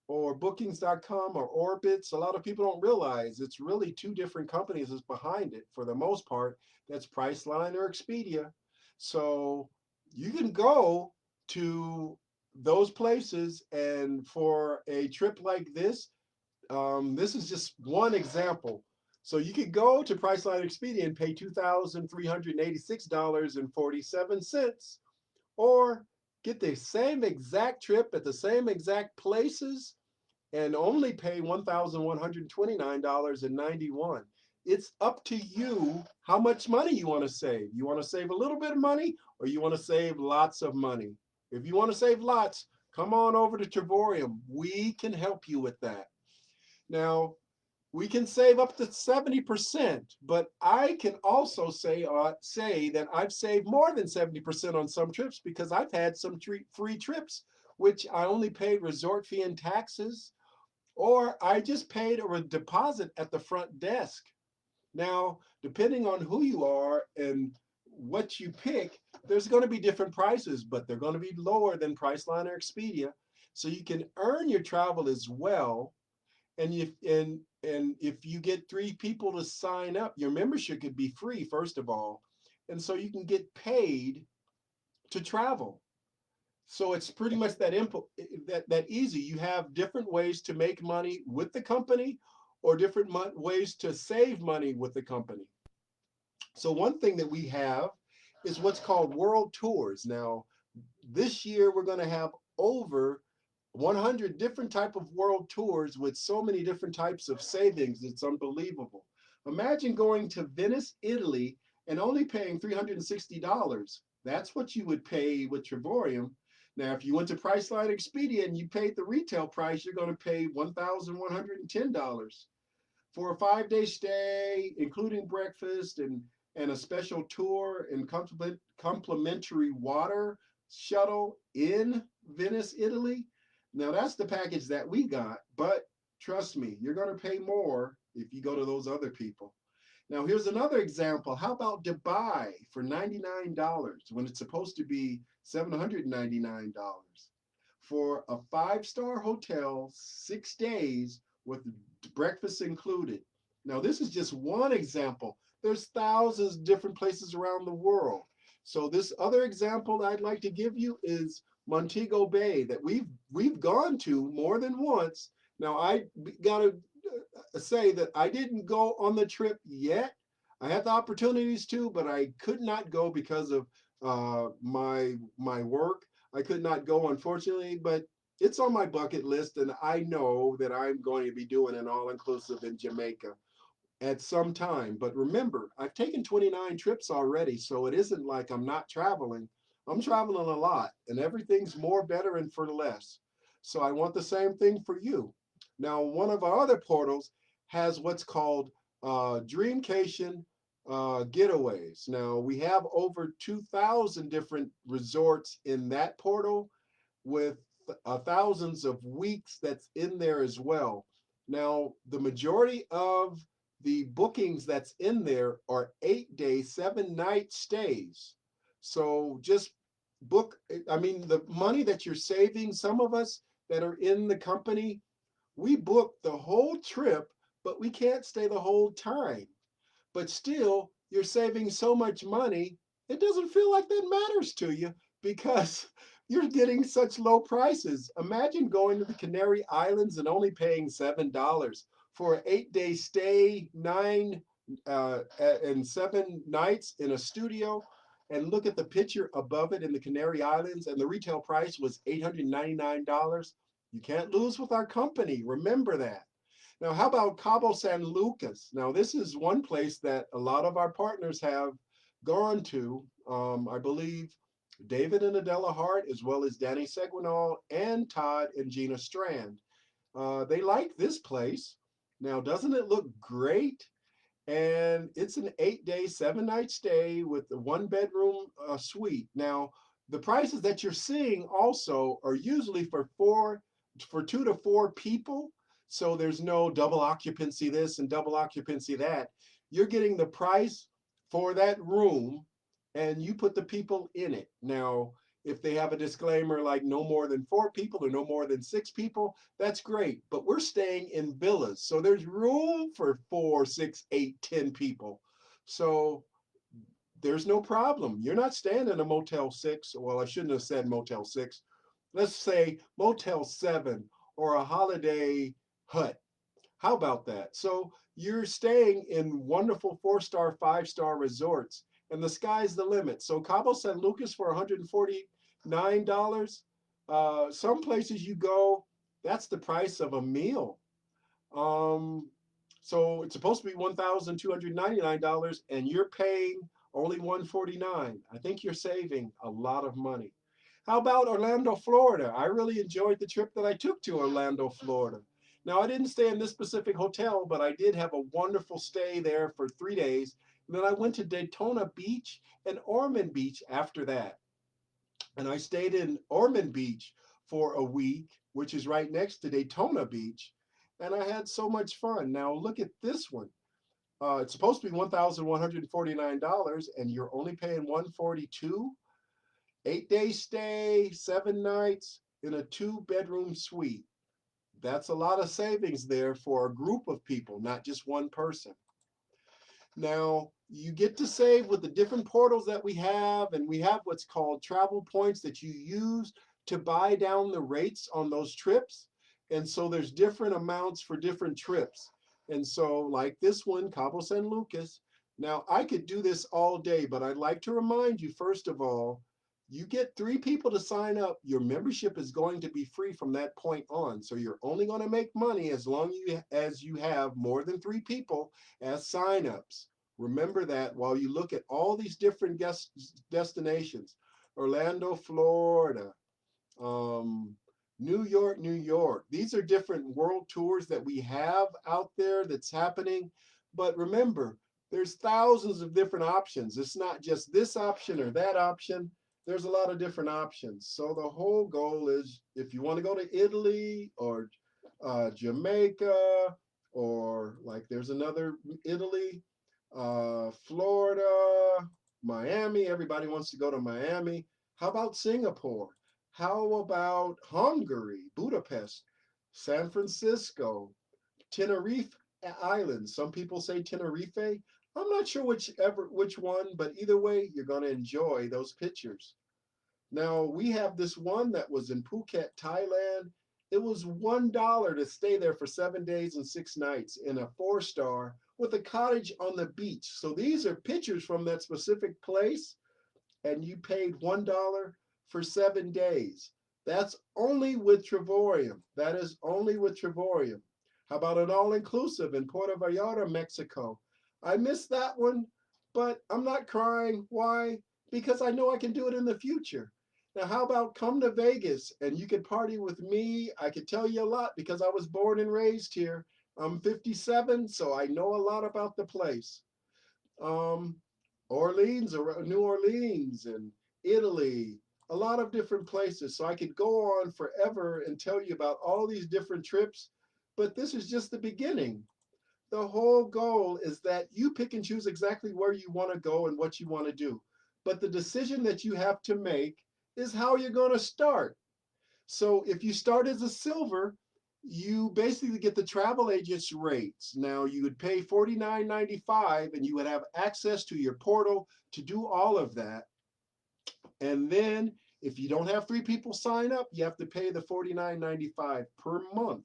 or bookings.com or Orbitz, a lot of people don't realize it's really two different companies that's behind it for the most part. That's Priceline or Expedia. So you can go to those places. And for a trip like this is just one example. So you could go to Priceline Expedia and pay $2,386.47, or get the same exact trip at the same exact places and only pay $1,129.91. It's up to you how much money you want to save. You want to save a little bit of money, or you want to save lots of money? If you want to save lots, come on over to Travorium. We can help you with that. Now, we can save up to 70%, but I can also say that I've saved more than 70% on some trips, because I've had some free trips which I only paid resort fee and taxes, or I just paid a deposit at the front desk. Now, depending on who you are and what you pick, there's going to be different prices, but they're going to be lower than Priceline or Expedia. So you can earn your travel as well. And if you get 3 people to sign up, your membership could be free, first of all. And so you can get paid to travel. So it's pretty much that easy. You have different ways to make money with the company, or different ways to save money with the company. So one thing that we have is what's called world tours. Now, this year we're going to have over 100 different type of world tours with so many different types of savings. It's unbelievable. Imagine going to Venice, Italy, and only paying $360. That's what you would pay with Travorium. Now, if you went to Priceline Expedia and you paid the retail price, you're going to pay $1,110 for a 5-day stay, including breakfast and a special tour and complimentary water shuttle in Venice, Italy. Now, that's the package that we got, but trust me, you're going to pay more if you go to those other people. Now, here's another example. How about Dubai for $99 when it's supposed to be $799 for a 5-star hotel, 6 days with breakfast included? Now, this is just one example. There's thousands of different places around the world. So this other example I'd like to give you is Montego Bay, that we've gone to more than once. Now, I gotta say that I didn't go on the trip yet. I had the opportunities to, but I could not go because of my work. I could not go, unfortunately, but it's on my bucket list, and I know that I'm going to be doing an all-inclusive in Jamaica at some time. But remember, I've taken 29 trips already, so it isn't like I'm not traveling. I'm traveling a lot, and everything's more, better, and for less. So I want the same thing for you. Now, one of our other portals has what's called Dreamcation Getaways. Now, we have over 2,000 different resorts in that portal, with thousands of weeks that's in there as well. Now, the majority of the bookings that's in there are 8-day, 7-night stays. So just book, I mean, the money that you're saving, some of us that are in the company, we book the whole trip, but we can't stay the whole time. But still, you're saving so much money, it doesn't feel like that matters to you, because you're getting such low prices. Imagine going to the Canary Islands and only paying $7 for an 8-day stay, 9 and 7 nights in a studio. And look at the picture above it in the Canary Islands, and the retail price was $899. You can't lose with our company. Remember that. Now, how about Cabo San Lucas? Now, this is one place that a lot of our partners have gone to. I believe David and Adela Hart, as well as Danny Seguinal and Todd and Gina Strand. They like this place. Now, doesn't it look great? And it's an 8-day, 7-night stay with a 1-bedroom suite. Now, the prices that you're seeing also are usually for 2 to 4 people. So there's no double occupancy this and double occupancy that. You're getting the price for that room, and you put the people in it. Now, if they have a disclaimer like no more than 4 people or no more than 6 people, that's great. But we're staying in villas, so there's room for 4, 6, 8, 10 people. So there's no problem. You're not staying in a Motel 6. Well, I shouldn't have said Motel 6. Let's say Motel 7 or a holiday hut. How about that? So you're staying in wonderful 4-star, 5-star resorts, and the sky's the limit. So Cabo San Lucas for $149. Some places you go, that's the price of a meal. Um, so it's supposed to be $1,299, and you're paying only $149. I think you're saving a lot of money. How about Orlando, Florida? I really enjoyed the trip that I took to Orlando, Florida. Now, I didn't stay in this specific hotel, but I did have a wonderful stay there for 3 days. And then I went to Daytona Beach and Ormond Beach after that. And I stayed in Ormond Beach for a week, which is right next to Daytona Beach. And I had so much fun. Now, look at this one. It's supposed to be $1,149, and you're only paying $142. 8-day stay, 7 nights in a 2-bedroom suite. That's a lot of savings there for a group of people, not just one person. Now, you get to save with the different portals that we have, and we have what's called travel points that you use to buy down the rates on those trips. And so there's different amounts for different trips. And so like this one, Cabo San Lucas. Now, I could do this all day, but I'd like to remind you, first of all, you get 3 people to sign up, your membership is going to be free from that point on. So you're only going to make money as long as you have more than 3 people as signups. Remember that while you look at all these different guest destinations, Orlando, Florida, New York, New York. These are different world tours that we have out there that's happening. But remember, there's thousands of different options. It's not just this option or that option. There's a lot of different options. So the whole goal is if you want to go to Italy or Jamaica, or like there's another Italy, Florida, Miami. Everybody wants to go to Miami. How about Singapore? How about Hungary, Budapest, San Francisco, Tenerife Islands? Some people say Tenerife. I'm not sure which one, but either way, you're going to enjoy those pictures. Now, we have this one that was in Phuket, Thailand. It was $1 to stay there for 7 days and 6 nights in a 4-star with a cottage on the beach. So these are pictures from that specific place, and you paid $1 for 7 days. That's only with Travorium. That is only with Travorium. How about an all-inclusive in Puerto Vallarta, Mexico? I missed that one, but I'm not crying. Why? Because I know I can do it in the future. Now, how about come to Vegas and you could party with me? I could tell you a lot because I was born and raised here. I'm 57, so I know a lot about the place. Um, Orleans or New Orleans and Italy, a lot of different places. So I could go on forever and tell you about all these different trips, but this is just the beginning. The whole goal is that you pick and choose exactly where you want to go and what you want to do. But the decision that you have to make is how you're going to start. So if you start as a silver, you basically get the travel agent's rates. Now you would pay $49.95 and you would have access to your portal to do all of that. And then if you don't have 3 people sign up, you have to pay the $49.95 per month.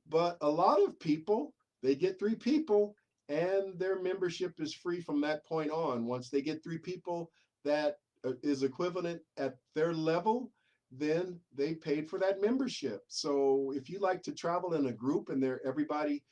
But a lot of people, they get 3 people and their membership is free from that point on. Once they get 3 people that is equivalent at their level, then they paid for that membership. So if you like to travel in a group and everybody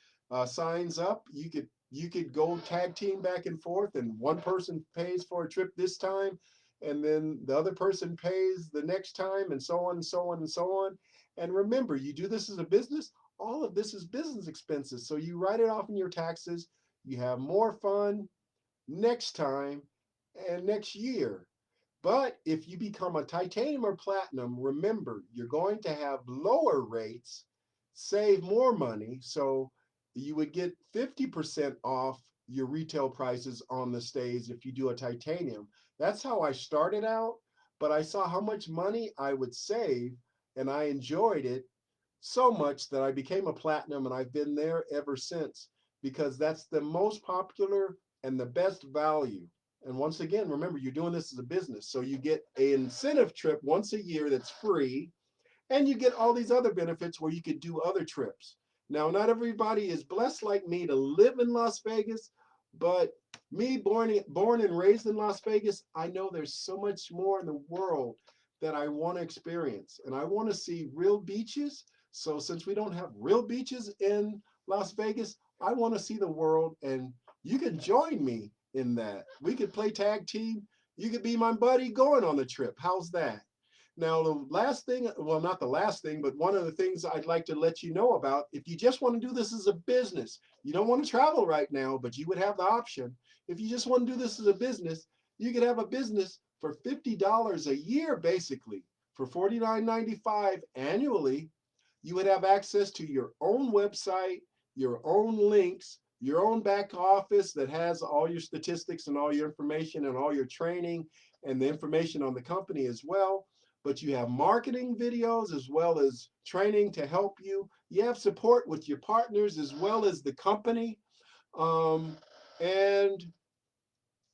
signs up, you could go tag team back and forth, and one person pays for a trip this time, and then the other person pays the next time, and so on and so on and so on. And remember, you do this as a business, all of this is business expenses. So you write it off in your taxes. You have more fun next time and next year. But if you become a titanium or platinum, remember, you're going to have lower rates, save more money. So you would get 50% off your retail prices on the stays if you do a titanium. That's how I started out, but I saw how much money I would save, and I enjoyed it so much that I became a platinum, and I've been there ever since because that's the most popular and the best value. And once again, remember, you're doing this as a business. So you get an incentive trip once a year that's free, and you get all these other benefits where you could do other trips. Now, not everybody is blessed like me to live in Las Vegas, but me, born and raised in Las Vegas, I know there's so much more in the world that I want to experience. And I want to see real beaches. So since we don't have real beaches in Las Vegas, I want to see the world, and you can join me in that. We could play tag team. You could be my buddy going on the trip. How's that? Now, the last thing, well, not the last thing, but one of the things I'd like to let you know about, if you just want to do this as a business, you don't want to travel right now, but you would have the option. If you just want to do this as a business, you could have a business for $50 a year, basically. For $49.95 annually, you would have access to your own website, your own links, your own back office that has all your statistics and all your information and all your training and the information on the company as well. But you have marketing videos as well as training to help you. You have support with your partners as well as the company. And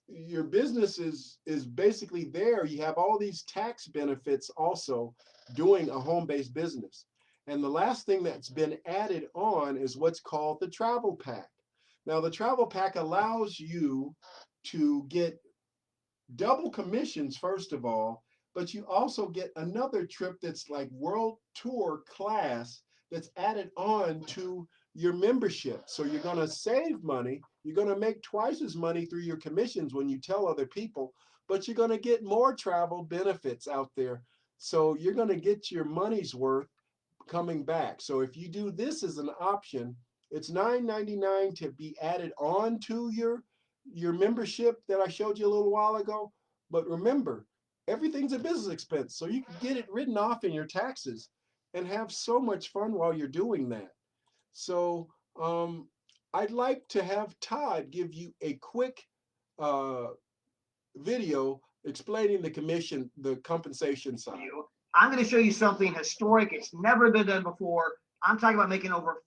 your business is basically there. You have all these tax benefits also doing a home-based business. And the last thing that's been added on is what's called the travel pack. Now, the travel pack allows you to get double commissions, first of all, but you also get another trip that's like world tour class that's added on to your membership. So you're going to save money. You're going to make twice as money through your commissions when you tell other people, but you're going to get more travel benefits out there. So you're going to get your money's worth coming back. So if you do this as an option, it's $9.99 to be added on to your membership that I showed you a little while ago. But remember, everything's a business expense, so you can get it written off in your taxes and have so much fun while you're doing that. So I'd like to have Todd give you a quick uh, video explaining the compensation side. I'm going to show you something historic. It's never been done before. I'm talking about making over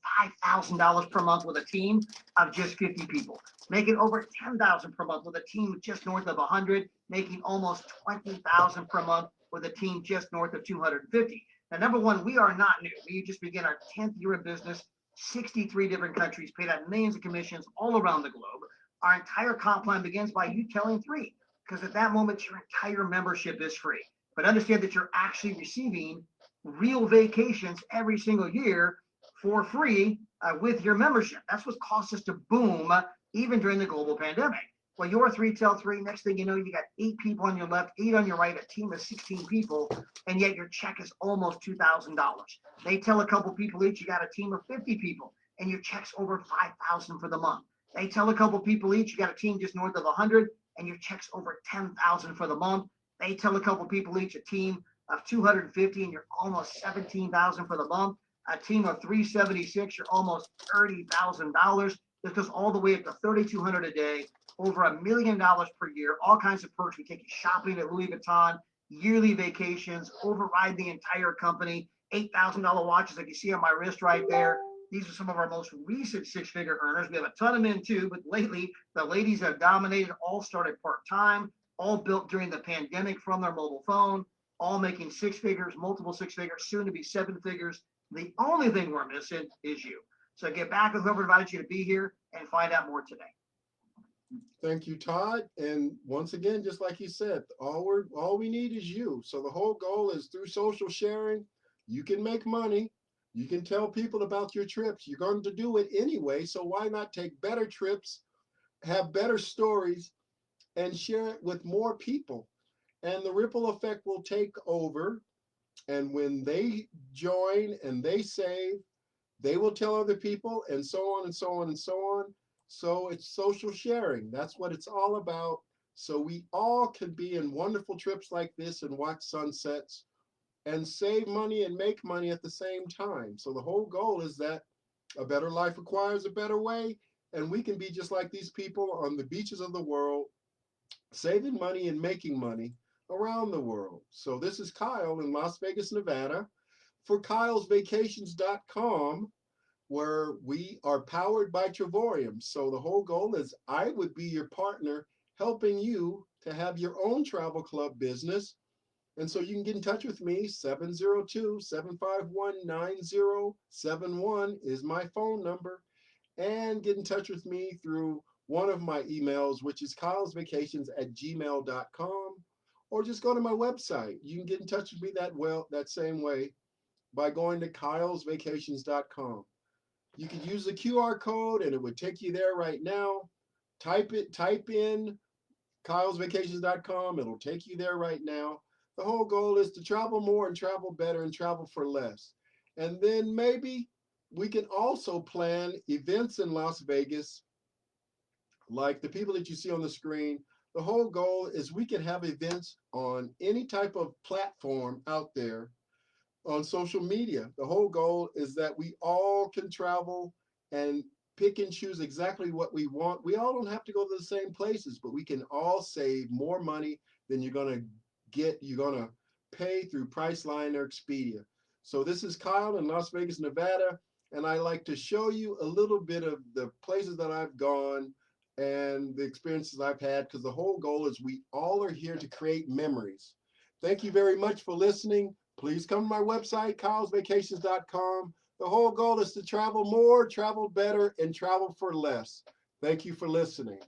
$5,000 per month with a team of just 50 people, making over $10,000 per month with a team just north of 100, making almost $20,000 per month with a team just north of 250. Now, number one, we are not new. We just began our 10th year of business, 63 different countries, paid out millions of commissions all around the globe. Our entire comp plan begins by you telling three, because at that moment, your entire membership is free. But understand that you're actually receiving real vacations every single year for free with your membership. That's what caused us to boom even during the global pandemic. Well, you're three, tell three. Next thing you know, you got 8 people on your left, 8 on your right, a team of 16 people, and yet your check is almost $2,000. They tell a couple people each, you got a team of 50 people, and your check's over $5,000 for the month. They tell a couple people each, you got a team just north of 100, and your check's over $10,000 for the month. They tell a couple people each, a team of 250, and you're almost $17,000 for the month. A team of 376, you're almost $30,000. This goes all the way up to $3,200 a day, over $1 million per year, all kinds of perks. We take you shopping at Louis Vuitton, yearly vacations, override the entire company, $8,000 watches like you see on my wrist right there. These are some of our most recent six-figure earners. We have a ton of men too, but lately the ladies have dominated, all started part-time, all built during the pandemic from their mobile phone, all making 6 figures, multiple 6 figures, soon to be 7 figures. The only thing we're missing is you. So get back with whoever invited you to be here and find out more today. Thank you, Todd. And once again, just like you said, all we need is you. So the whole goal is through social sharing, you can make money. You can tell people about your trips. You're going to do it anyway. So why not take better trips, have better stories, and share it with more people? And the ripple effect will take over. And when they join and they save, they will tell other people, and so on and so on and so on. So it's social sharing. That's what it's all about. So we all can be in wonderful trips like this and watch sunsets and save money and make money at the same time. So the whole goal is that a better life requires a better way. And we can be just like these people on the beaches of the world, saving money and making money around the world. So this is Kyle in Las Vegas, Nevada for kylesvacations.com, where we are powered by Travorium. So the whole goal is I would be your partner helping you to have your own travel club business. And so you can get in touch with me. 702-751-9071 is my phone number. And get in touch with me through one of my emails, which is kylesvacations@gmail.com, or just go to my website. You can get in touch with me that same way by going to kylesvacations.com. You could use the QR code and it would take you there right now. Type in kylesvacations.com. It'll take you there right now. The whole goal is to travel more and travel better and travel for less. And then maybe we can also plan events in Las Vegas, like the people that you see on the screen. The whole goal is we can have events on any type of platform out there on social media. The whole goal is that we all can travel and pick and choose exactly what we want. We all don't have to go to the same places, but we can all save more money than you're going to pay through Priceline or Expedia. So this is Kyle in Las Vegas, Nevada, and I like to show you a little bit of the places that I've gone and the experiences I've had, because the whole goal is we all are here to create memories. Thank you very much for listening. Please come to my website, kylesvacations.com. The whole goal is to travel more, travel better, and travel for less. Thank you for listening.